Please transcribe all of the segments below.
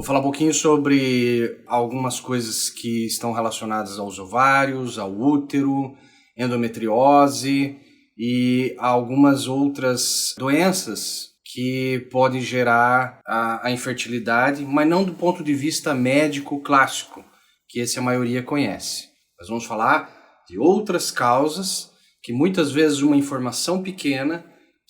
falar um pouquinho sobre algumas coisas que estão relacionadas aos ovários, ao útero, endometriose e algumas outras doenças que podem gerar a infertilidade, mas não do ponto de vista médico clássico, que esse a maioria conhece. Nós vamos falar de outras causas que muitas vezes uma informação pequena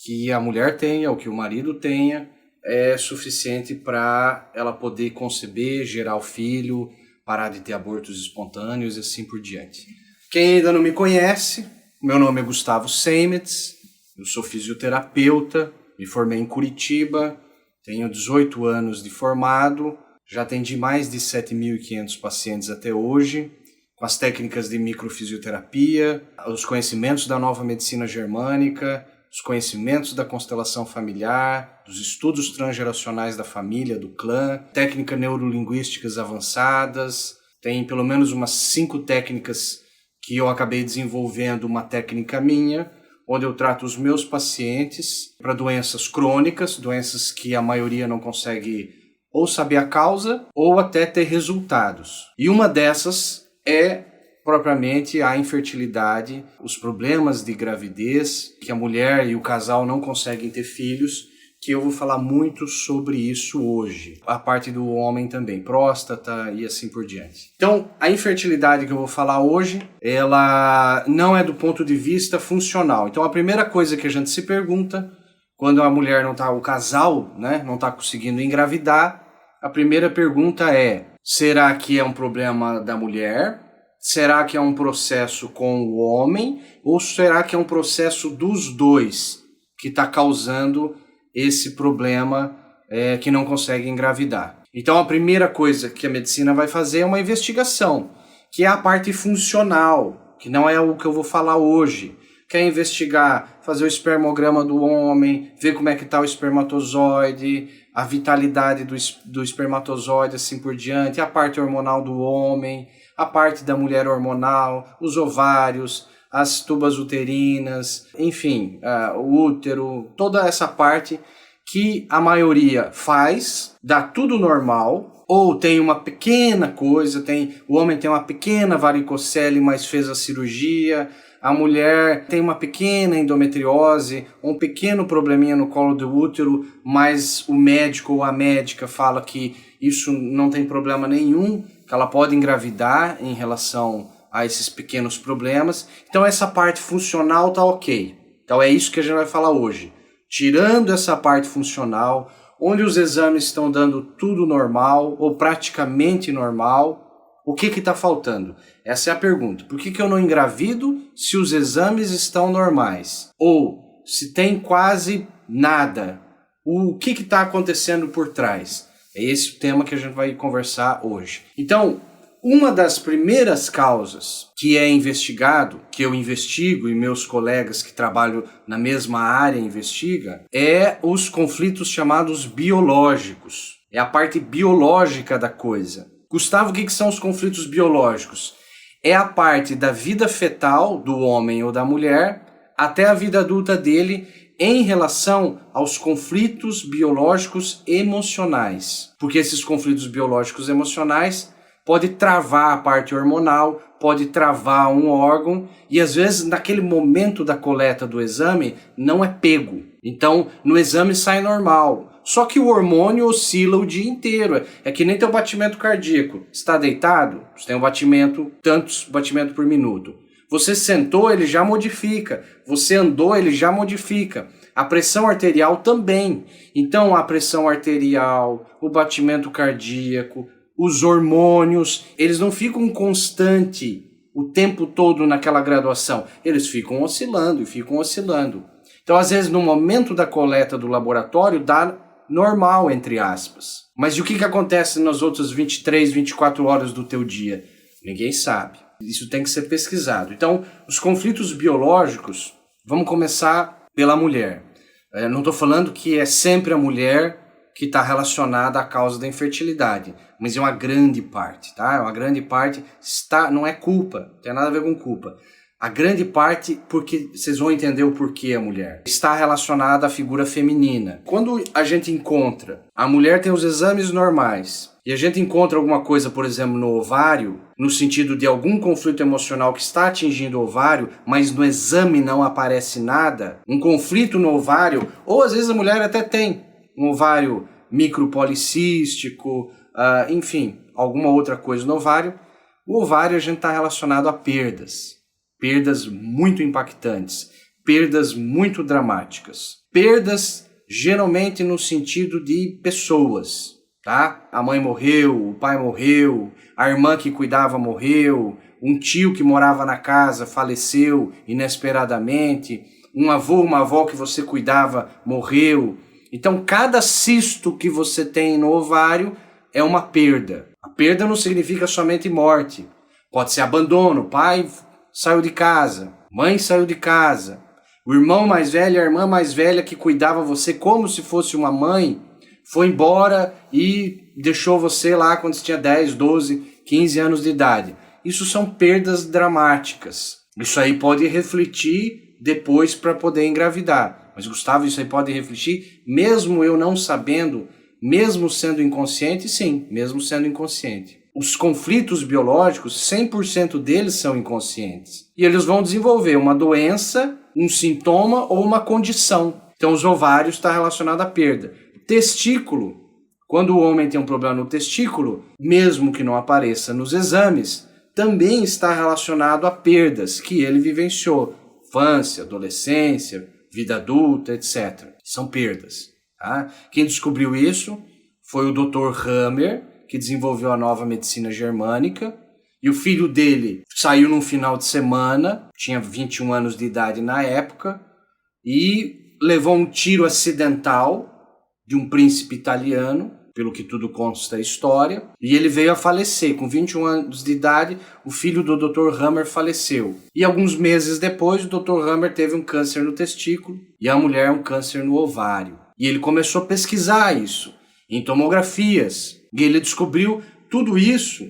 que a mulher tenha ou que o marido tenha é suficiente para ela poder conceber, gerar o filho, parar de ter abortos espontâneos e assim por diante. Quem ainda não me conhece, meu nome é Gustavo Seimetz, eu sou fisioterapeuta, me formei em Curitiba, tenho 18 anos de formado, já atendi mais de 7.500 pacientes até hoje, com as técnicas de microfisioterapia, os conhecimentos da nova medicina germânica, os conhecimentos da constelação familiar, dos estudos transgeracionais da família, do clã, técnicas neurolinguísticas avançadas, tem pelo menos umas 5 técnicas que eu acabei desenvolvendo, uma técnica minha, onde eu trato os meus pacientes para doenças crônicas, doenças que a maioria não consegue ou saber a causa ou até ter resultados. E uma dessas é propriamente a infertilidade, os problemas de gravidez, que a mulher e o casal não conseguem ter filhos, que eu vou falar muito sobre isso hoje. A parte do homem também, próstata e assim por diante. Então, a infertilidade que eu vou falar hoje, ela não é do ponto de vista funcional. Então, a primeira coisa que a gente se pergunta, quando a mulher não está, o casal, né, não está conseguindo engravidar, a primeira pergunta é: será que é um problema da mulher? Será que é um processo com o homem? Ou será que é um processo dos dois que está causando esse problema que não consegue engravidar? Então a primeira coisa que a medicina vai fazer é uma investigação, que é a parte funcional, que não é o que eu vou falar hoje. Quer investigar, fazer o espermograma do homem, ver como é que está o espermatozoide, a vitalidade do espermatozoide, assim por diante, a parte hormonal do homem, a parte da mulher hormonal, os ovários, as tubas uterinas, enfim, o útero, toda essa parte que a maioria faz, dá tudo normal, ou tem uma pequena coisa, o homem tem uma pequena varicocele, mas fez a cirurgia, a mulher tem uma pequena endometriose, um pequeno probleminha no colo do útero, mas o médico ou a médica fala que isso não tem problema nenhum, que ela pode engravidar em relação a esses pequenos problemas. Então essa parte funcional tá ok. Então é isso que a gente vai falar hoje. Tirando essa parte funcional, onde os exames estão dando tudo normal ou praticamente normal, o que está faltando? Essa é a pergunta. Por que eu não engravido se os exames estão normais? Ou se tem quase nada? O que está acontecendo por trás? É esse o tema que a gente vai conversar hoje. Então, uma das primeiras causas que é investigado, que eu investigo e meus colegas que trabalham na mesma área investigam, é os conflitos chamados biológicos. É a parte biológica da coisa. Gustavo, o que são os conflitos biológicos? É a parte da vida fetal do homem ou da mulher até a vida adulta dele em relação aos conflitos biológicos emocionais. Porque esses conflitos biológicos emocionais podem travar a parte hormonal, pode travar um órgão e às vezes naquele momento da coleta do exame não é pego. Então no exame sai normal. Só que o hormônio oscila o dia inteiro. É que nem teu batimento cardíaco. Está deitado? Você tem um batimento, tantos batimentos por minuto. Você sentou, ele já modifica. Você andou, ele já modifica. A pressão arterial também. Então a pressão arterial, o batimento cardíaco, os hormônios, eles não ficam constante o tempo todo naquela graduação. Eles ficam oscilando e ficam oscilando. Então às vezes no momento da coleta do laboratório dá normal, entre aspas. Mas e o que acontece nas outras 23, 24 horas do teu dia? Ninguém sabe. Isso tem que ser pesquisado. Então, os conflitos biológicos, vamos começar pela mulher. Eu não estou falando que é sempre a mulher que está relacionada à causa da infertilidade, mas é uma grande parte, tá? É uma grande parte, não é culpa, não tem nada a ver com culpa. A grande parte, porque vocês vão entender o porquê a mulher, está relacionada à figura feminina. Quando a gente encontra, a mulher tem os exames normais, e a gente encontra alguma coisa, por exemplo, no ovário, no sentido de algum conflito emocional que está atingindo o ovário, mas no exame não aparece nada, um conflito no ovário, ou às vezes a mulher até tem um ovário micropolicístico, enfim, alguma outra coisa no ovário. O ovário a gente está relacionado a perdas muito impactantes, perdas muito dramáticas, perdas geralmente no sentido de pessoas, tá? A mãe morreu, o pai morreu, a irmã que cuidava morreu, um tio que morava na casa faleceu inesperadamente, um avô, uma avó que você cuidava morreu. Então cada cisto que você tem no ovário é uma perda. A perda não significa somente morte, pode ser abandono, pai saiu de casa, mãe saiu de casa, o irmão mais velho, a irmã mais velha que cuidava você como se fosse uma mãe, foi embora e deixou você lá quando você tinha 10, 12, 15 anos de idade. Isso são perdas dramáticas. Isso aí pode refletir depois para poder engravidar. Mas, Gustavo, isso aí pode refletir mesmo eu não sabendo, mesmo sendo inconsciente? Sim, mesmo sendo inconsciente. Os conflitos biológicos, 100% deles são inconscientes. E eles vão desenvolver uma doença, um sintoma ou uma condição. Então, os ovários estão relacionados à perda. Testículo, quando o homem tem um problema no testículo, mesmo que não apareça nos exames, também está relacionado a perdas que ele vivenciou. Infância, adolescência, vida adulta, etc. São perdas. Tá? Quem descobriu isso foi o Dr. Hammer, que desenvolveu a nova medicina germânica, e o filho dele saiu num final de semana, tinha 21 anos de idade na época, e levou um tiro acidental de um príncipe italiano, pelo que tudo consta a história, e ele veio a falecer. Com 21 anos de idade, o filho do Dr. Hammer faleceu. E alguns meses depois, o Dr. Hammer teve um câncer no testículo, e a mulher um câncer no ovário. E ele começou a pesquisar isso, em tomografias, e ele descobriu tudo isso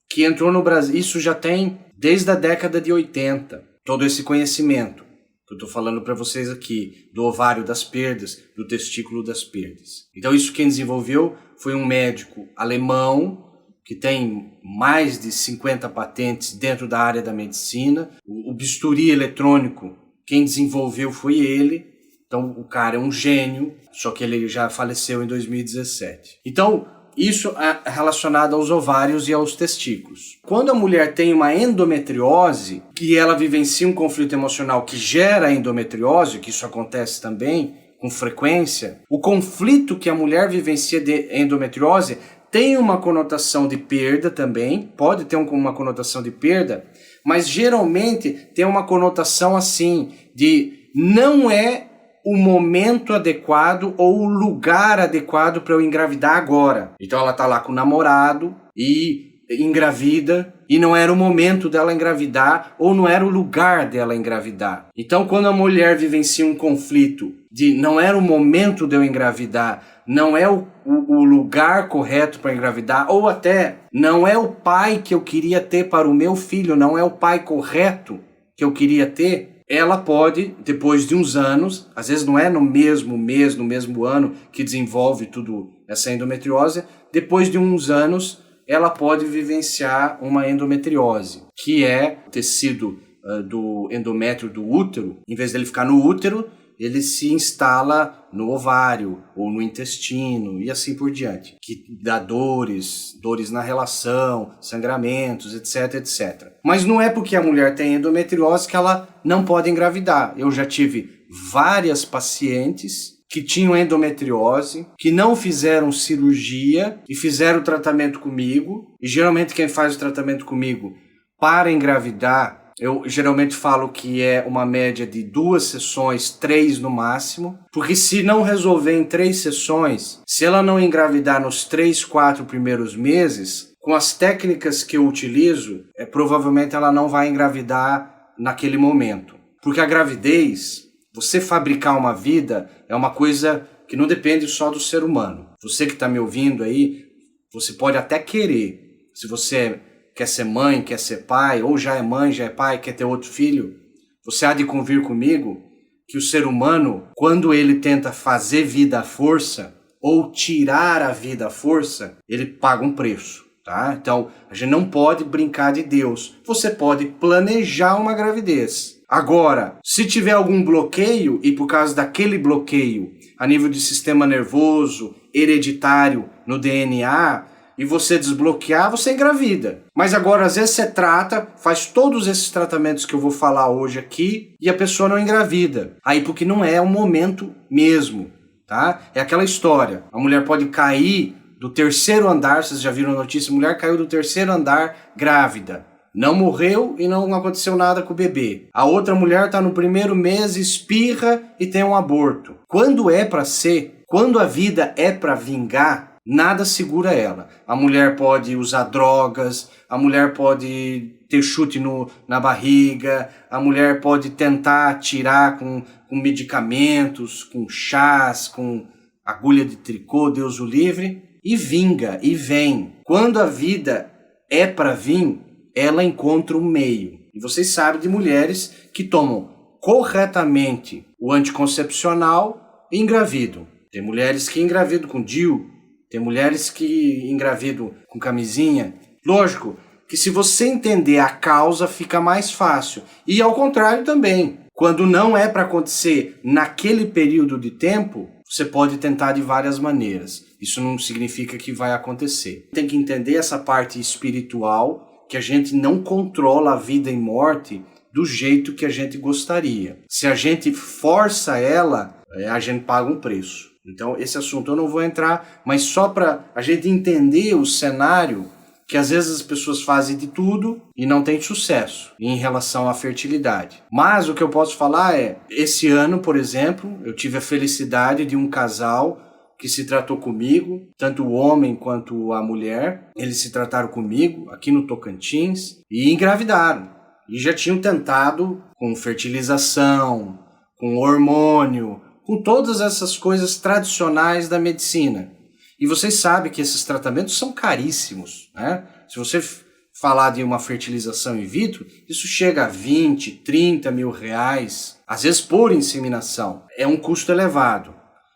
que entrou no Brasil. Isso já tem desde a década de 80, todo esse conhecimento que eu estou falando para vocês aqui, do ovário das perdas, do testículo das perdas. Então isso quem desenvolveu foi um médico alemão, que tem mais de 50 patentes dentro da área da medicina. O bisturi eletrônico, quem desenvolveu foi ele. Então o cara é um gênio, só que ele já faleceu em 2017. Então, isso é relacionado aos ovários e aos testículos. Quando a mulher tem uma endometriose, que ela vivencia um conflito emocional que gera endometriose, que isso acontece também com frequência, o conflito que a mulher vivencia de endometriose tem uma conotação de perda também, pode ter uma conotação de perda, mas geralmente tem uma conotação assim, de não é o momento adequado ou o lugar adequado para eu engravidar agora. Então ela tá lá com o namorado e engravida e não era o momento dela engravidar ou não era o lugar dela engravidar. Então quando a mulher vivencia um conflito de não era o momento de eu engravidar, não é o lugar correto para engravidar, ou até não é o pai que eu queria ter para o meu filho, não é o pai correto que eu queria ter, ela pode, depois de uns anos, às vezes não é no mesmo mês, no mesmo ano que desenvolve tudo essa endometriose, depois de uns anos ela pode vivenciar uma endometriose, que é o tecido do endométrio do útero, em vez dele ficar no útero, ele se instala no ovário ou no intestino e assim por diante, que dá dores na relação, sangramentos, etc, etc. Mas não é porque a mulher tem endometriose que ela não pode engravidar. Eu já tive várias pacientes que tinham endometriose, que não fizeram cirurgia e fizeram o tratamento comigo, e geralmente quem faz o tratamento comigo para engravidar, eu geralmente falo que é uma média de 2 sessões, 3 no máximo, porque se não resolver em 3 sessões, se ela não engravidar nos 3, 4 primeiros meses, com as técnicas que eu utilizo, provavelmente ela não vai engravidar naquele momento. Porque a gravidez, você fabricar uma vida, é uma coisa que não depende só do ser humano. Você que está me ouvindo aí, você pode até querer, se você quer ser mãe, quer ser pai, ou já é mãe, já é pai, quer ter outro filho, você há de convir comigo que o ser humano, quando ele tenta fazer vida à força, ou tirar a vida à força, ele paga um preço, tá? Então, a gente não pode brincar de Deus. Você pode planejar uma gravidez. Agora, se tiver algum bloqueio, e por causa daquele bloqueio, a nível de sistema nervoso, hereditário, no DNA, e você desbloquear, você engravida. Mas agora, às vezes, você trata, faz todos esses tratamentos que eu vou falar hoje aqui, e a pessoa não engravida. Aí, porque não é o momento mesmo, tá? É aquela história. A mulher pode cair do terceiro andar, vocês já viram a notícia, a mulher caiu do terceiro andar grávida. Não morreu e não aconteceu nada com o bebê. A outra mulher está no primeiro mês, espirra e tem um aborto. Quando é para ser, quando a vida é para vingar, nada segura ela. A mulher pode usar drogas, a mulher pode ter chute na barriga, a mulher pode tentar tirar com medicamentos, com chás, com agulha de tricô, Deus o livre, e vinga, e vem. Quando a vida é para vir, ela encontra um meio. E vocês sabem de mulheres que tomam corretamente o anticoncepcional e engravidam. Tem mulheres que engravidam com DIU, tem mulheres que engravidam com camisinha. Lógico que se você entender a causa, fica mais fácil. E ao contrário também. Quando não é para acontecer naquele período de tempo, você pode tentar de várias maneiras. Isso não significa que vai acontecer. Tem que entender essa parte espiritual, que a gente não controla a vida e morte do jeito que a gente gostaria. Se a gente força ela, a gente paga um preço. Então, esse assunto eu não vou entrar, mas só para a gente entender o cenário, que às vezes as pessoas fazem de tudo e não tem sucesso em relação à fertilidade. Mas o que eu posso falar é, esse ano, por exemplo, eu tive a felicidade de um casal que se tratou comigo, tanto o homem quanto a mulher, eles se trataram comigo aqui no Tocantins e engravidaram. E já tinham tentado com fertilização, com hormônio, com todas essas coisas tradicionais da medicina. E vocês sabem que esses tratamentos são caríssimos, né? Se você falar de uma fertilização in vitro, isso chega a 20, 30 mil reais, às vezes por inseminação. É um custo elevado.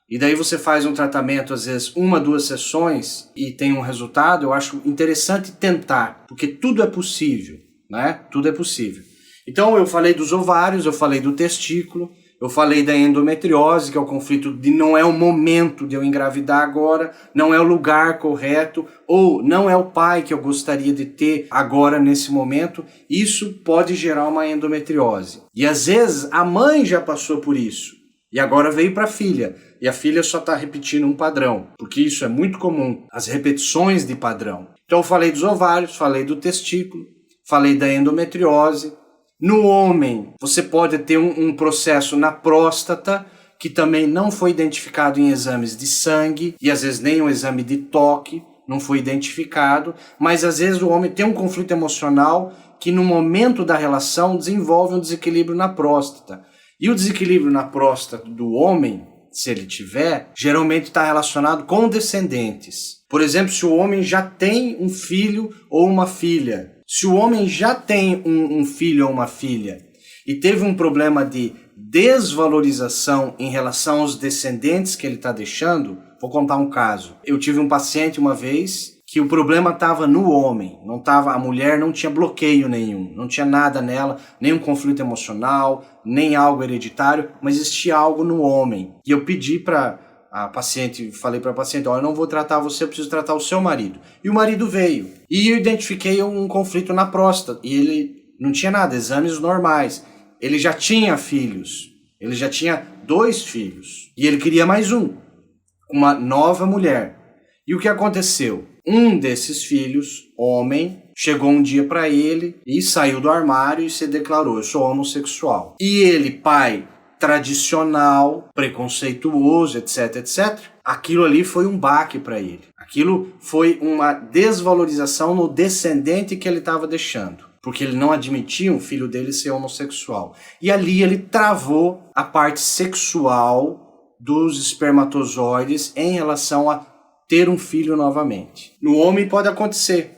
E daí você faz um tratamento, às vezes, 1, 2 sessões e tem um resultado. Eu acho interessante tentar, porque tudo é possível, né? Tudo é possível. Então eu falei dos ovários, eu falei do testículo, eu falei da endometriose, que é o conflito de não é o momento de eu engravidar agora, não é o lugar correto, ou não é o pai que eu gostaria de ter agora nesse momento. Isso pode gerar uma endometriose. E às vezes a mãe já passou por isso, e agora veio para a filha. E a filha só está repetindo um padrão, porque isso é muito comum, as repetições de padrão. Então eu falei dos ovários, falei do testículo, falei da endometriose. No homem, você pode ter um processo na próstata, que também não foi identificado em exames de sangue, e às vezes nem um exame de toque não foi identificado, mas às vezes o homem tem um conflito emocional que no momento da relação desenvolve um desequilíbrio na próstata. E o desequilíbrio na próstata do homem, se ele tiver, geralmente está relacionado com descendentes. Por exemplo, se o homem já tem um filho ou uma filha, se o homem já tem um filho ou uma filha e teve um problema de desvalorização em relação aos descendentes que ele está deixando, vou contar um caso. Eu tive um paciente uma vez que o problema estava no homem, não tava, a mulher não tinha bloqueio nenhum, não tinha nada nela, nenhum conflito emocional, nem algo hereditário, mas existia algo no homem. E eu pedi para a paciente, falei para a paciente, olha, eu não vou tratar você, eu preciso tratar o seu marido. E o marido veio. E eu identifiquei um conflito na próstata. E ele não tinha nada, exames normais. Ele já tinha filhos. Ele já tinha 2 filhos. E ele queria mais um. Uma nova mulher. E o que aconteceu? Um desses filhos, homem, chegou um dia para ele e saiu do armário e se declarou, eu sou homossexual. E ele, pai tradicional, preconceituoso, etc, etc, aquilo ali foi um baque para ele. Aquilo foi uma desvalorização no descendente que ele estava deixando, porque ele não admitia um filho dele ser homossexual. E ali ele travou a parte sexual dos espermatozoides em relação a ter um filho novamente. No homem pode acontecer.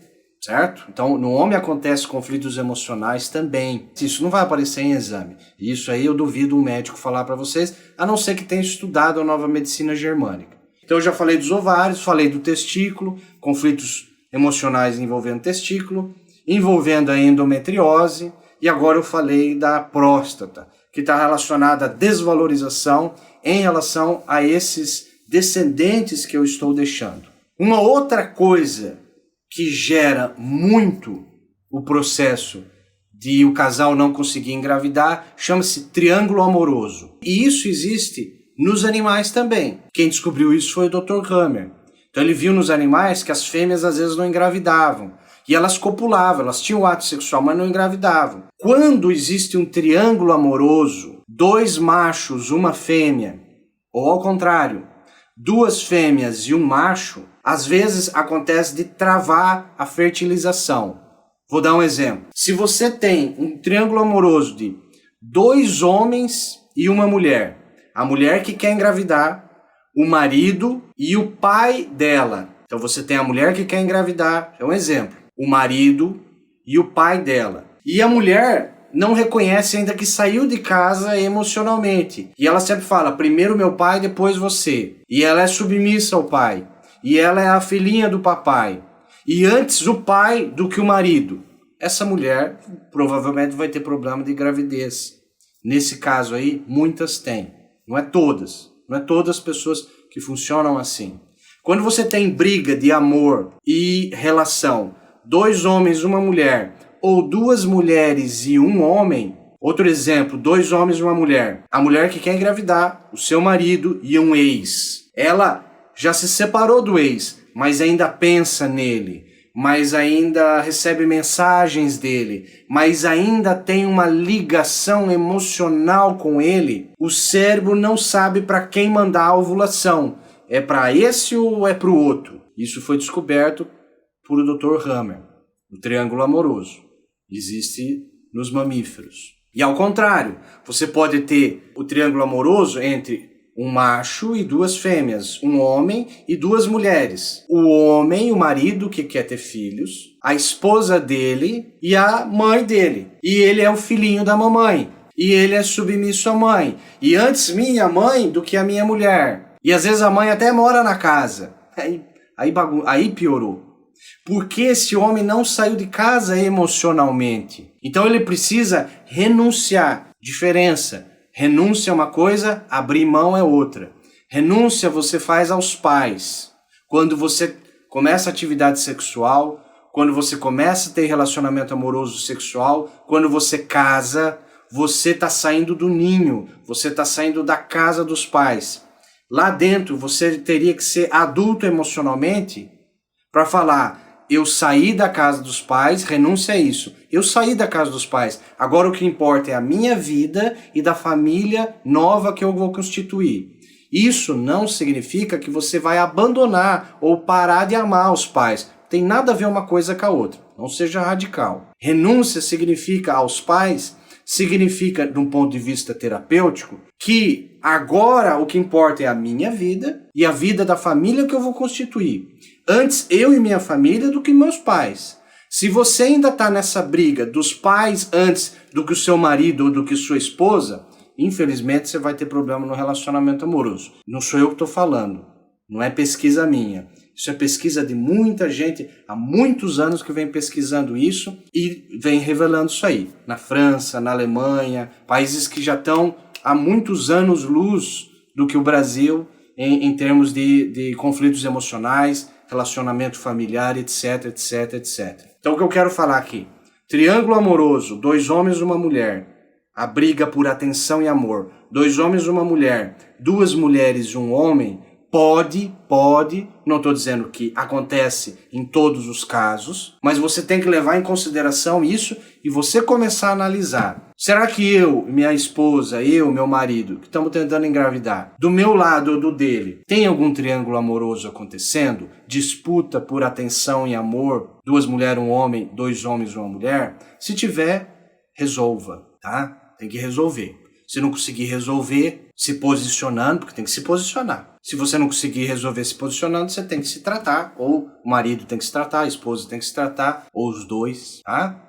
certo? Então, no homem acontece conflitos emocionais também. Isso não vai aparecer em exame. Isso aí eu duvido um médico falar para vocês, a não ser que tenha estudado a nova medicina germânica. Então, eu já falei dos ovários, falei do testículo, conflitos emocionais envolvendo testículo, envolvendo a endometriose, e agora eu falei da próstata, que está relacionada à desvalorização em relação a esses descendentes que eu estou deixando. Uma outra coisa que gera muito o processo de o casal não conseguir engravidar chama-se triângulo amoroso. E isso existe nos animais também. Quem descobriu isso foi o Dr. Hammer. Então ele viu nos animais que as fêmeas às vezes não engravidavam. E elas copulavam, elas tinham ato sexual, mas não engravidavam. Quando existe um triângulo amoroso, 2 machos, uma fêmea, ou ao contrário, 2 fêmeas e um macho, às vezes acontece de travar a fertilização. Vou dar um exemplo. Se você tem um triângulo amoroso de 2 homens e uma mulher, a mulher que quer engravidar, o marido e o pai dela. Então você tem a mulher que quer engravidar, é um exemplo. O marido e o pai dela. E a mulher não reconhece ainda que saiu de casa emocionalmente. E ela sempre fala, primeiro meu pai, depois você. E ela é submissa ao pai. E ela é a filhinha do papai. E antes o pai do que o marido. Essa mulher provavelmente vai ter problema de gravidez. Nesse caso aí, muitas têm. Não é todas. Não é todas as pessoas que funcionam assim. Quando você tem briga de amor e relação, 2 homens, uma mulher, ou 2 mulheres e um homem, outro exemplo, 2 homens e uma mulher, a mulher que quer engravidar, o seu marido e um ex. Ela já se separou do ex, mas ainda pensa nele, mas ainda recebe mensagens dele, mas ainda tem uma ligação emocional com ele. O cérebro não sabe para quem mandar a ovulação. É para esse ou é para o outro? Isso foi descoberto por o Dr. Hammer. O triângulo amoroso existe nos mamíferos. E ao contrário, você pode ter o triângulo amoroso entre um macho e 2 fêmeas, um homem e 2 mulheres. O homem, o marido que quer ter filhos, a esposa dele e a mãe dele. E ele é o filhinho da mamãe. E ele é submisso à mãe. E antes minha mãe do que a minha mulher. E às vezes a mãe até mora na casa. Aí piorou. Porque esse homem não saiu de casa emocionalmente. Então ele precisa renunciar. Diferença. Renúncia é uma coisa, abrir mão é outra. Renúncia você faz aos pais. Quando você começa a atividade sexual, quando você começa a ter relacionamento amoroso sexual, quando você casa, você está saindo do ninho, você está saindo da casa dos pais. Lá dentro você teria que ser adulto emocionalmente para falar, eu saí da casa dos pais, renúncia a isso. Eu saí da casa dos pais. Agora o que importa é a minha vida e da família nova que eu vou constituir. Isso não significa que você vai abandonar ou parar de amar os pais. Tem nada a ver uma coisa com a outra. Não seja radical. Renúncia significa aos pais, significa, de um ponto de vista terapêutico, que agora o que importa é a minha vida e a vida da família que eu vou constituir. Antes eu e minha família do que meus pais. Se você ainda está nessa briga dos pais antes do que o seu marido ou do que sua esposa, infelizmente você vai ter problema no relacionamento amoroso. Não sou eu que estou falando. Não é pesquisa minha. Isso é pesquisa de muita gente, há muitos anos que vem pesquisando isso e vem revelando isso aí. Na França, na Alemanha, países que já estão há muitos anos luz do que o Brasil em termos de conflitos emocionais, relacionamento familiar, etc, etc, etc. Então o que eu quero falar aqui, triângulo amoroso, 2 homens e uma mulher, a briga por atenção e amor, 2 homens e uma mulher, 2 mulheres e um homem, pode, não estou dizendo que acontece em todos os casos, mas você tem que levar em consideração isso e você começar a analisar. Será que eu, minha esposa, meu marido, que estamos tentando engravidar, do meu lado ou do dele, tem algum triângulo amoroso acontecendo? Disputa por atenção e amor, 2 mulheres, um homem, 2 homens e uma mulher? Se tiver, resolva, tá? Tem que resolver. Se não conseguir resolver, se posicionando, porque tem que se posicionar. Se você não conseguir resolver se posicionando, você tem que se tratar, ou o marido tem que se tratar, a esposa tem que se tratar, ou os dois, tá?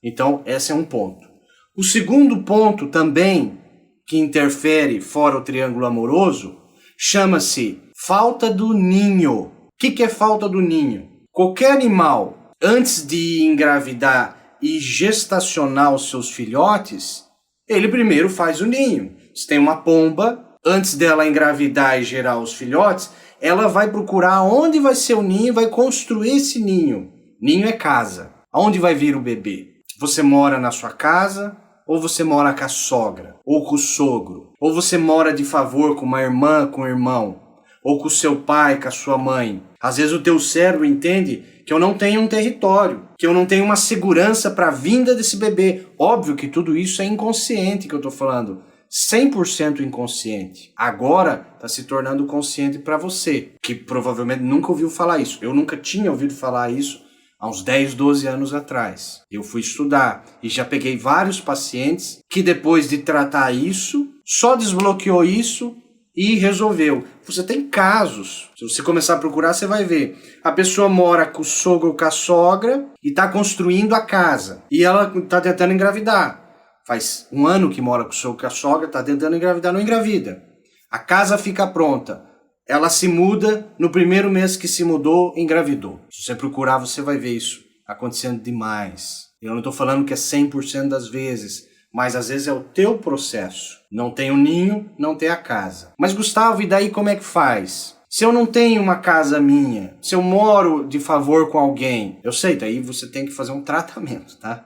Então, esse é um ponto. O segundo ponto também, que interfere fora o triângulo amoroso, chama-se falta do ninho. O que é falta do ninho? Qualquer animal, antes de engravidar e gestacionar os seus filhotes, ele primeiro faz o ninho. Se tem uma pomba, antes dela engravidar e gerar os filhotes, ela vai procurar onde vai ser o ninho e vai construir esse ninho. Ninho é casa. Aonde vai vir o bebê? Você mora na sua casa, ou você mora com a sogra, ou com o sogro, ou você mora de favor com uma irmã, com um irmão, ou com o seu pai, com a sua mãe. Às vezes o teu cérebro entende que eu não tenho um território, que eu não tenho uma segurança para a vinda desse bebê. Óbvio que tudo isso é inconsciente que eu estou falando, 100% inconsciente. Agora está se tornando consciente para você, que provavelmente nunca ouviu falar isso. Eu nunca tinha ouvido falar isso há uns 10, 12 anos atrás. Eu fui estudar e já peguei vários pacientes que depois de tratar isso, só desbloqueou isso e resolveu. Você tem casos, se você começar a procurar, você vai ver. A pessoa mora com o sogro ou com a sogra e está construindo a casa. E ela está tentando engravidar. Faz um ano que mora com o sogro ou com a sogra, está tentando engravidar, não engravida. A casa fica pronta. Ela se muda, no primeiro mês que se mudou, engravidou. Se você procurar, você vai ver isso acontecendo demais. Eu não estou falando que é 100% das vezes, mas às vezes é o teu processo. Não tem o ninho, não tem a casa. Mas Gustavo, e daí como é que faz? Se eu não tenho uma casa minha, se eu moro de favor com alguém, eu sei, daí você tem que fazer um tratamento, tá?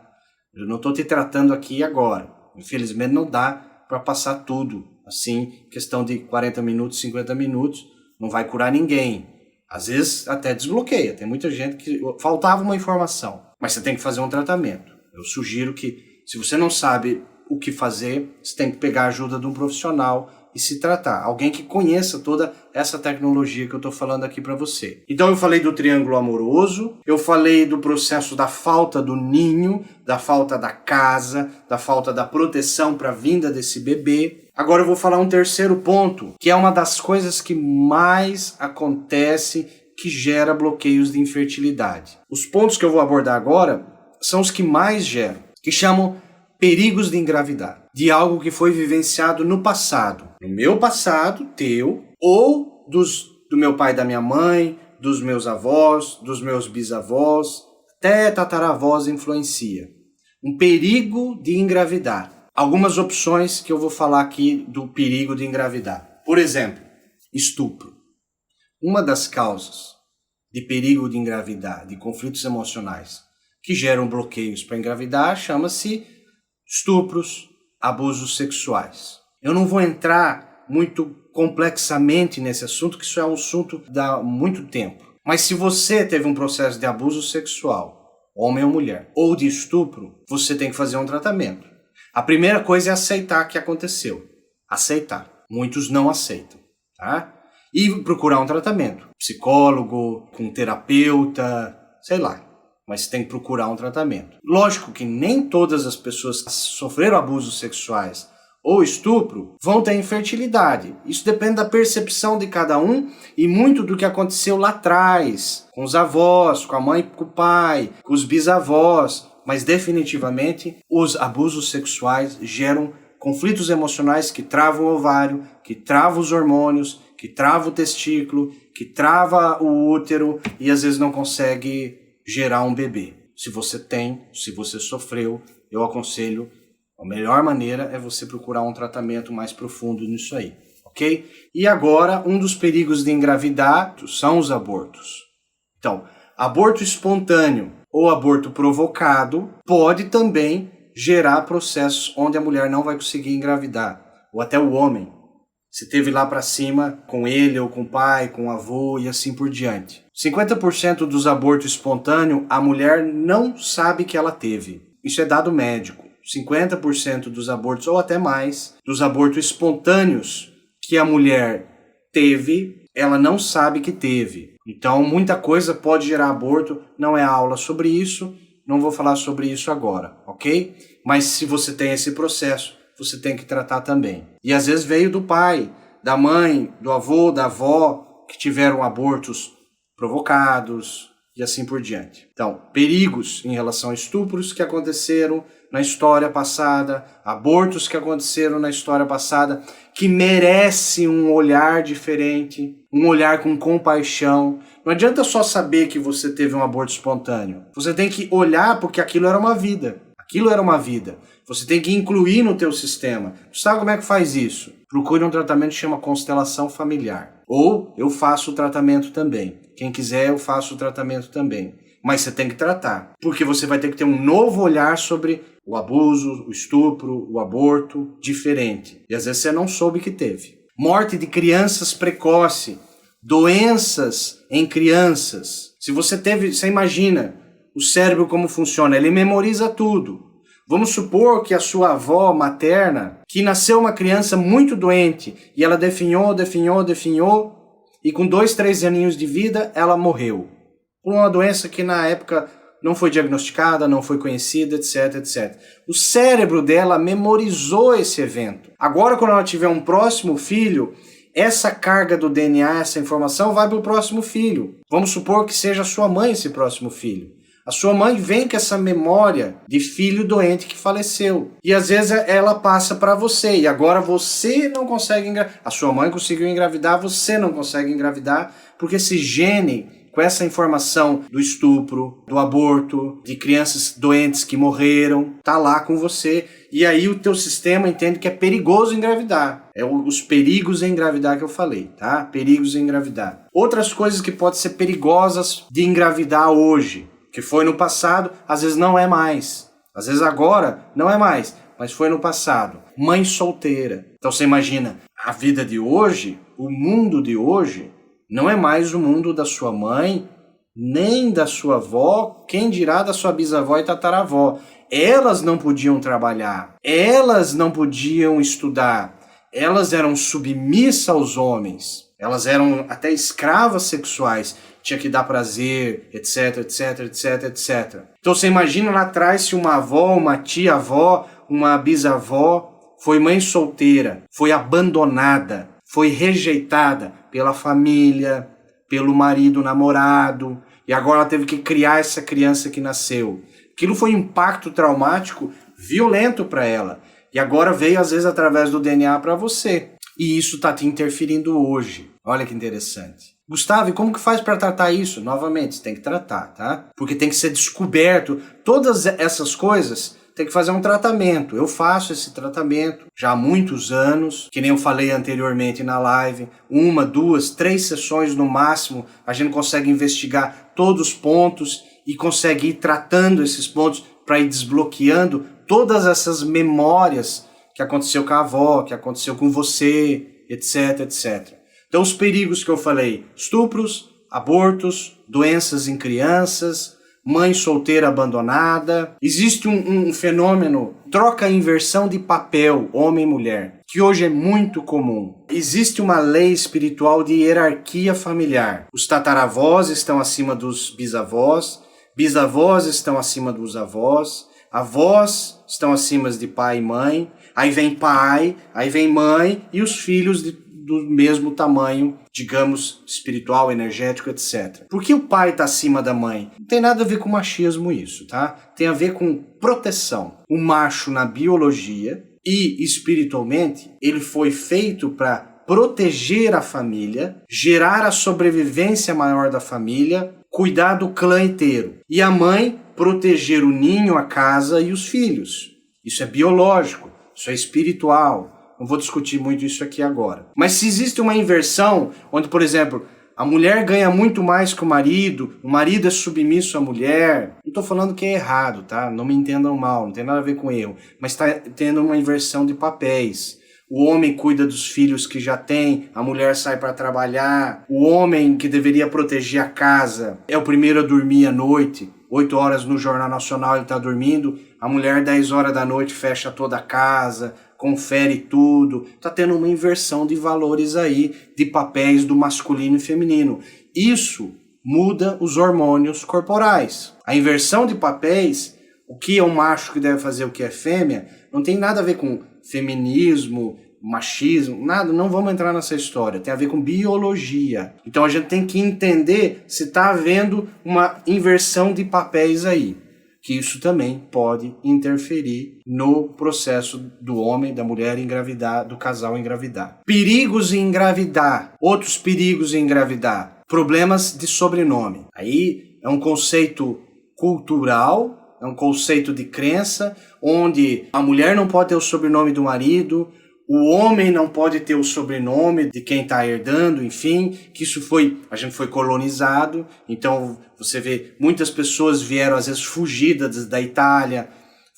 Eu não estou te tratando aqui agora. Infelizmente não dá para passar tudo. Assim, questão de 40 minutos, 50 minutos, não vai curar ninguém. Às vezes até desbloqueia. Tem muita gente que faltava uma informação, mas você tem que fazer um tratamento. Eu sugiro que, se você não sabe o que fazer, você tem que pegar a ajuda de um profissional e se tratar. Alguém que conheça toda essa tecnologia que eu estou falando aqui para você. Então eu falei do triângulo amoroso, eu falei do processo da falta do ninho, da falta da casa, da falta da proteção para a vinda desse bebê. Agora eu vou falar um terceiro ponto, que é uma das coisas que mais acontece, que gera bloqueios de infertilidade. Os pontos que eu vou abordar agora são os que mais geram, que chamam perigos de engravidar, de algo que foi vivenciado no passado. No meu passado, teu, ou do meu pai e da minha mãe, dos meus avós, dos meus bisavós, até tataravós influencia. Um perigo de engravidar. Algumas opções que eu vou falar aqui do perigo de engravidar. Por exemplo, estupro. Uma das causas de perigo de engravidar, de conflitos emocionais, que geram bloqueios para engravidar, chama-se estupros, abusos sexuais. Eu não vou entrar muito complexamente nesse assunto, que isso é um assunto há muito tempo. Mas se você teve um processo de abuso sexual, homem ou mulher, ou de estupro, você tem que fazer um tratamento. A primeira coisa é aceitar que aconteceu. Aceitar. Muitos não aceitam, tá? E procurar um tratamento. Psicólogo, com terapeuta, sei lá. Mas tem que procurar um tratamento. Lógico que nem todas as pessoas que sofreram abusos sexuais ou estupro vão ter infertilidade. Isso depende da percepção de cada um e muito do que aconteceu lá atrás, com os avós, com a mãe, com o pai, com os bisavós. Mas definitivamente os abusos sexuais geram conflitos emocionais que travam o ovário, que travam os hormônios, que travam o testículo, que trava o útero e às vezes não consegue gerar um bebê. Se você tem, se você sofreu, eu aconselho, a melhor maneira é você procurar um tratamento mais profundo nisso aí, ok? E agora, um dos perigos de engravidar são os abortos. Então, aborto espontâneo ou aborto provocado pode também gerar processos onde a mulher não vai conseguir engravidar, ou até o homem. Você teve lá para cima com ele ou com o pai, com o avô e assim por diante. 50% dos abortos espontâneos a mulher não sabe que ela teve. Isso é dado médico. 50% dos abortos, ou até mais, dos abortos espontâneos que a mulher teve, ela não sabe que teve. Então, muita coisa pode gerar aborto, não é aula sobre isso, não vou falar sobre isso agora, ok? Mas se você tem esse processo, você tem que tratar também. E às vezes veio do pai, da mãe, do avô, da avó, que tiveram abortos provocados e assim por diante. Então, perigos em relação a estupros que aconteceram na história passada, abortos que aconteceram na história passada, que merece um olhar diferente, um olhar com compaixão. Não adianta só saber que você teve um aborto espontâneo. Você tem que olhar porque aquilo era uma vida. Aquilo era uma vida. Você tem que incluir no teu sistema. Sabe como é que faz isso? Procure um tratamento que chama constelação familiar. Ou eu faço o tratamento também. Quem quiser, eu faço o tratamento também. Mas você tem que tratar. Porque você vai ter que ter um novo olhar sobre o abuso, o estupro, o aborto, diferente. E às vezes você não soube que teve. Morte de crianças precoce. Doenças em crianças. Se você teve, você imagina o cérebro como funciona. Ele memoriza tudo. Vamos supor que a sua avó materna, que nasceu uma criança muito doente, e ela definhou, e com 2, 3 aninhos de vida, ela morreu. Por uma doença que na época não foi diagnosticada, não foi conhecida, etc, etc. O cérebro dela memorizou esse evento. Agora, quando ela tiver um próximo filho, essa carga do DNA, essa informação, vai para o próximo filho. Vamos supor que seja a sua mãe esse próximo filho. A sua mãe vem com essa memória de filho doente que faleceu. E às vezes ela passa para você. E agora você não consegue engravidar. A sua mãe conseguiu engravidar, você não consegue engravidar. Porque esse gene, com essa informação do estupro, do aborto, de crianças doentes que morreram, tá lá com você. E aí o teu sistema entende que é perigoso engravidar. É os perigos em engravidar que eu falei, tá? Perigos em engravidar. Outras coisas que podem ser perigosas de engravidar hoje, que foi no passado, às vezes não é mais. Às vezes agora não é mais, mas foi no passado. Mãe solteira. Então você imagina, a vida de hoje, o mundo de hoje, não é mais o mundo da sua mãe, nem da sua avó, quem dirá da sua bisavó e tataravó. Elas não podiam trabalhar, elas não podiam estudar, elas eram submissas aos homens, elas eram até escravas sexuais. Tinha que dar prazer, etc, etc, etc, etc. Então você imagina lá atrás se uma avó, uma tia-avó, uma bisavó foi mãe solteira, foi abandonada, foi rejeitada pela família, pelo marido, namorado, e agora ela teve que criar essa criança que nasceu. Aquilo foi um impacto traumático violento para ela. E agora veio às vezes através do DNA para você. E isso está te interferindo hoje. Olha que interessante. Gustavo, e como que faz para tratar isso? Novamente, você tem que tratar, tá? Porque tem que ser descoberto. Todas essas coisas tem que fazer um tratamento. Eu faço esse tratamento já há muitos anos, que nem eu falei anteriormente na live. 1, 2, 3 sessões no máximo, a gente consegue investigar todos os pontos e consegue ir tratando esses pontos para ir desbloqueando todas essas memórias que aconteceu com a avó, que aconteceu com você, etc, etc. Então, os perigos que eu falei: estupros, abortos, doenças em crianças, mãe solteira abandonada. Existe um fenômeno, troca-inversão de papel, homem e mulher, que hoje é muito comum. Existe uma lei espiritual de hierarquia familiar. Os tataravós estão acima dos bisavós, bisavós estão acima dos avós, avós estão acima de pai e mãe, aí vem pai, aí vem mãe e os filhos do mesmo tamanho, digamos, espiritual, energético, etc. Por que o pai está acima da mãe? Não tem nada a ver com machismo isso, tá? Tem a ver com proteção. O macho na biologia e espiritualmente, ele foi feito para proteger a família, gerar a sobrevivência maior da família, cuidar do clã inteiro. E a mãe, proteger o ninho, a casa e os filhos. Isso é biológico, isso é espiritual. Não vou discutir muito isso aqui agora. Mas se existe uma inversão, onde, por exemplo, a mulher ganha muito mais que o marido é submisso à mulher, não estou falando que é errado, tá? Não me entendam mal, não tem nada a ver com erro. Mas está tendo uma inversão de papéis. O homem cuida dos filhos que já tem, a mulher sai para trabalhar. O homem que deveria proteger a casa é o primeiro a dormir à noite. 8 horas no Jornal Nacional ele está dormindo. A mulher 10 horas da noite fecha toda a casa, confere tudo. Está tendo uma inversão de valores aí, de papéis do masculino e feminino. Isso muda os hormônios corporais. A inversão de papéis, o que é um macho que deve fazer, o que é fêmea, não tem nada a ver com feminismo, machismo, nada, não vamos entrar nessa história, tem a ver com biologia. Então a gente tem que entender se está havendo uma inversão de papéis aí, que isso também pode interferir no processo do homem, da mulher engravidar, do casal engravidar. Perigos em engravidar, outros perigos em engravidar, problemas de sobrenome. Aí é um conceito cultural, é um conceito de crença, onde a mulher não pode ter o sobrenome do marido, o homem não pode ter o sobrenome de quem está herdando, enfim, que a gente foi colonizado, então você vê, muitas pessoas vieram às vezes fugidas da Itália,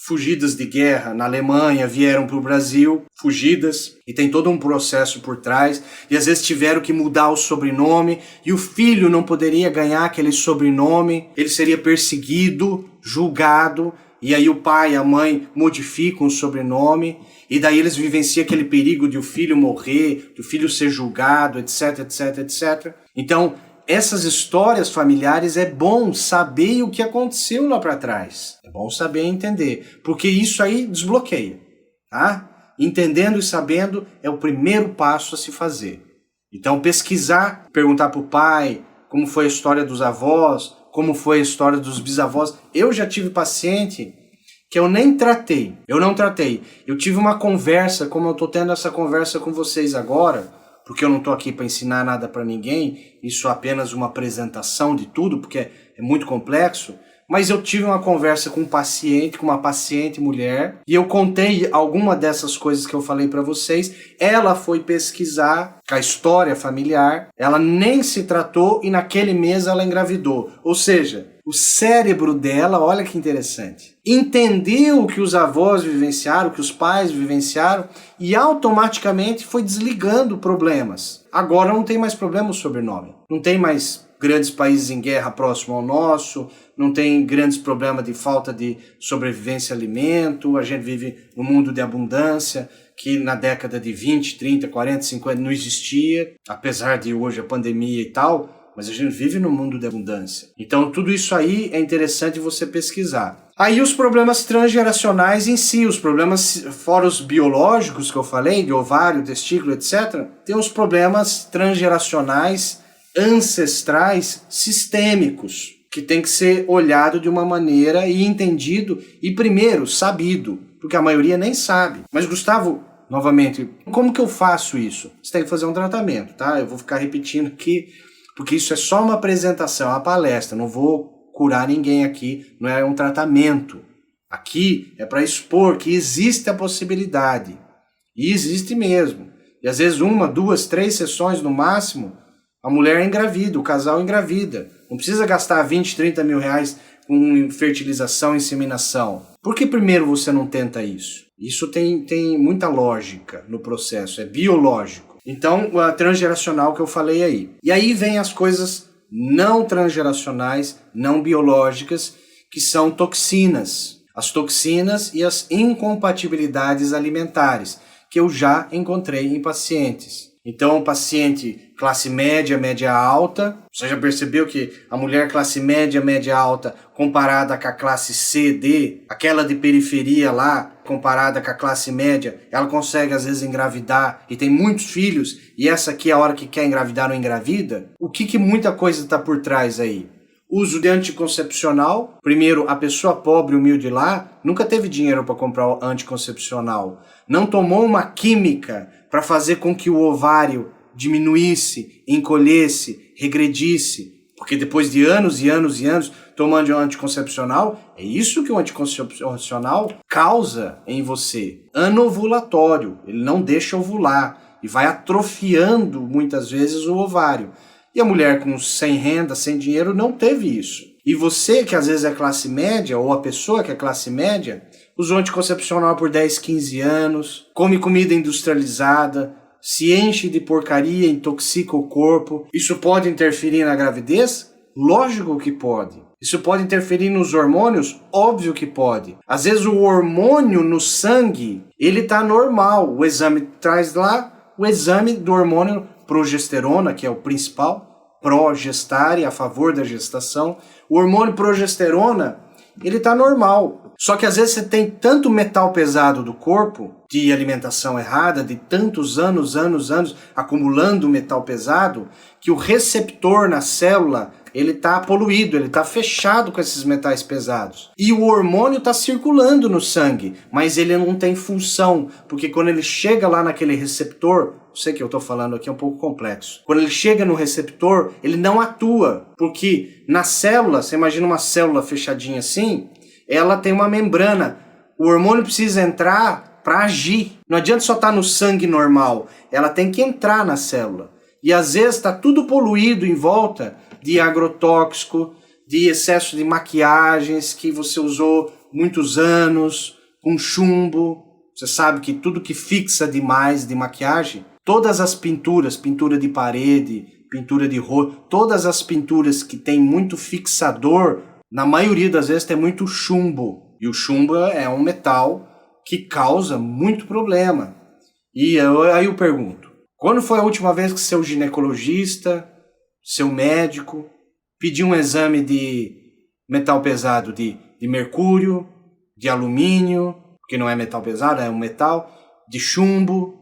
fugidas de guerra na Alemanha, vieram para o Brasil, fugidas, e tem todo um processo por trás, e às vezes tiveram que mudar o sobrenome, e o filho não poderia ganhar aquele sobrenome, ele seria perseguido, julgado, e aí o pai e a mãe modificam o sobrenome, e daí eles vivenciam aquele perigo de o filho morrer, de o filho ser julgado, etc, etc, etc. Então, essas histórias familiares é bom saber o que aconteceu lá para trás. É bom saber e entender, porque isso aí desbloqueia, tá? Entendendo e sabendo é o primeiro passo a se fazer. Então, pesquisar, perguntar para o pai como foi a história dos avós, como foi a história dos bisavós. Eu já tive paciente que eu nem tratei, eu não tratei. Eu tive uma conversa, como eu estou tendo essa conversa com vocês agora, porque eu não estou aqui para ensinar nada para ninguém, isso é apenas uma apresentação de tudo, porque é muito complexo, mas eu tive uma conversa com uma paciente mulher, e eu contei alguma dessas coisas que eu falei para vocês. Ela foi pesquisar a história familiar, ela nem se tratou e naquele mês ela engravidou. Ou seja, o cérebro dela, olha que interessante, entendeu o que os avós vivenciaram, o que os pais vivenciaram e automaticamente foi desligando problemas. Agora não tem mais problema o sobrenome, não tem mais grandes países em guerra próximo ao nosso, não tem grandes problemas de falta de sobrevivência a alimento, a gente vive num mundo de abundância que na década de 20, 30, 40, 50 não existia, apesar de hoje a pandemia e tal, mas a gente vive num mundo de abundância. Então tudo isso aí é interessante você pesquisar. Aí os problemas transgeracionais em si, os problemas fora os biológicos que eu falei, de ovário, testículo, etc., tem os problemas transgeracionais ancestrais sistêmicos, que tem que ser olhado de uma maneira e entendido e primeiro sabido, porque a maioria nem sabe. Mas Gustavo, novamente, como que eu faço isso? Você tem que fazer um tratamento, tá? Eu vou ficar repetindo aqui, porque isso é só uma apresentação, uma palestra, não vou curar ninguém aqui, não é um tratamento. Aqui é para expor que existe a possibilidade, e existe mesmo. E às vezes 1, 2, 3 sessões no máximo, a mulher engravida, o casal engravida. Não precisa gastar 20, 30 mil reais com fertilização e inseminação. Por que primeiro você não tenta isso? Isso tem muita lógica no processo, é biológico. Então, a transgeracional que eu falei aí. E aí vem as coisas não transgeracionais, não biológicas, que são toxinas. As toxinas e as incompatibilidades alimentares, que eu já encontrei em pacientes. Então, paciente classe média, média alta, você já percebeu que a mulher classe média, média alta, comparada com a classe C, D, aquela de periferia lá, comparada com a classe média, ela consegue às vezes engravidar e tem muitos filhos, e essa aqui, a hora que quer engravidar, não engravida? O que muita coisa está por trás aí? Uso de anticoncepcional. Primeiro, a pessoa pobre, humilde lá, nunca teve dinheiro para comprar o anticoncepcional. Não tomou uma química para fazer com que o ovário diminuísse, encolhesse, regredisse. Porque depois de anos e anos e anos tomando um anticoncepcional, é isso que o anticoncepcional causa em você. Anovulatório, ele não deixa ovular e vai atrofiando muitas vezes o ovário. E a mulher sem renda, sem dinheiro, não teve isso. E você, que às vezes é classe média, ou a pessoa que é classe média, usou anticoncepcional por 10, 15 anos, come comida industrializada, se enche de porcaria, intoxica o corpo. Isso pode interferir na gravidez? Lógico que pode. Isso pode interferir nos hormônios? Óbvio que pode. Às vezes o hormônio no sangue, ele está normal. O exame traz lá o exame do hormônio progesterona, que é o principal, progestare, a favor da gestação. O hormônio progesterona, ele está normal. Só que às vezes você tem tanto metal pesado do corpo, de alimentação errada, de tantos anos, acumulando metal pesado, que o receptor na célula, ele está poluído, ele está fechado com esses metais pesados. E o hormônio está circulando no sangue, mas ele não tem função, porque quando ele chega lá naquele receptor, sei que eu estou falando aqui é um pouco complexo, quando ele chega no receptor, ele não atua, porque na célula, você imagina uma célula fechadinha assim, ela tem uma membrana, o hormônio precisa entrar para agir. Não adianta só estar no sangue normal, ela tem que entrar na célula. E às vezes está tudo poluído em volta de agrotóxico, de excesso de maquiagens que você usou muitos anos, com chumbo. Você sabe que tudo que fixa demais de maquiagem, todas as pinturas, pintura de parede, pintura de rosto, todas as pinturas que tem muito fixador, na maioria das vezes tem muito chumbo. E o chumbo é um metal que causa muito problema. E aí eu pergunto, quando foi a última vez que seu ginecologista, seu médico, pediu um exame de metal pesado de mercúrio, de alumínio, que não é metal pesado, é um metal, de chumbo?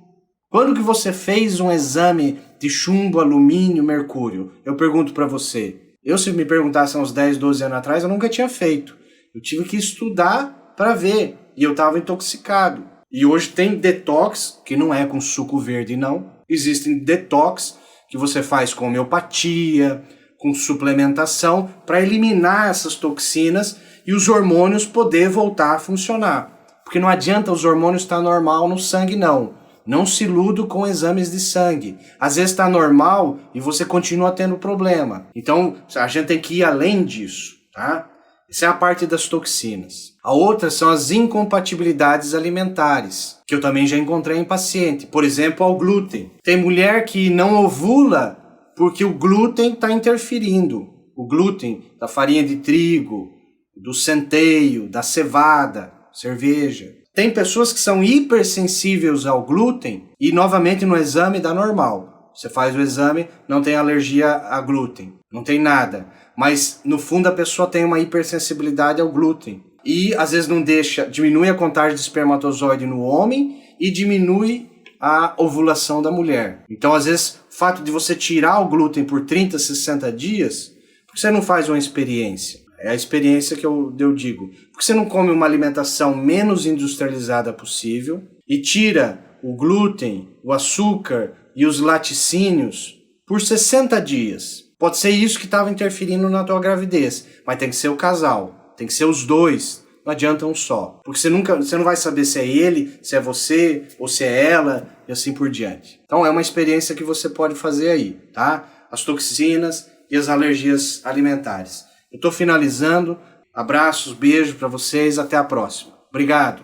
Quando que você fez um exame de chumbo, alumínio, mercúrio? Eu pergunto para você. Se me perguntasse há uns 10, 12 anos atrás, eu nunca tinha feito. Eu tive que estudar para ver. E eu estava intoxicado. E hoje tem detox, que não é com suco verde não. Existem detox que você faz com homeopatia, com suplementação, para eliminar essas toxinas e os hormônios poder voltar a funcionar. Porque não adianta os hormônios estar normal no sangue, não. Não se iluda com exames de sangue. Às vezes está normal e você continua tendo problema. Então a gente tem que ir além disso, tá? Essa é a parte das toxinas. A outra são as incompatibilidades alimentares, que eu também já encontrei em paciente. Por exemplo, ao glúten. Tem mulher que não ovula porque o glúten está interferindo. O glúten da farinha de trigo, do centeio, da cevada, cerveja. Tem pessoas que são hipersensíveis ao glúten e novamente no exame dá normal. Você faz o exame, não tem alergia a glúten, não tem nada. Mas no fundo a pessoa tem uma hipersensibilidade ao glúten. E às vezes diminui a contagem de espermatozoide no homem e diminui a ovulação da mulher. Então às vezes o fato de você tirar o glúten por 30, 60 dias, você não faz uma experiência. É a experiência que eu digo. Porque você não come uma alimentação menos industrializada possível e tira o glúten, o açúcar e os laticínios por 60 dias. Pode ser isso que estava interferindo na tua gravidez, mas tem que ser o casal, tem que ser os dois, não adianta um só. Porque você não vai saber se é ele, se é você ou se é ela e assim por diante. Então é uma experiência que você pode fazer aí, tá? As toxinas e as alergias alimentares. Eu estou finalizando. Abraços, beijo para vocês. Até a próxima. Obrigado.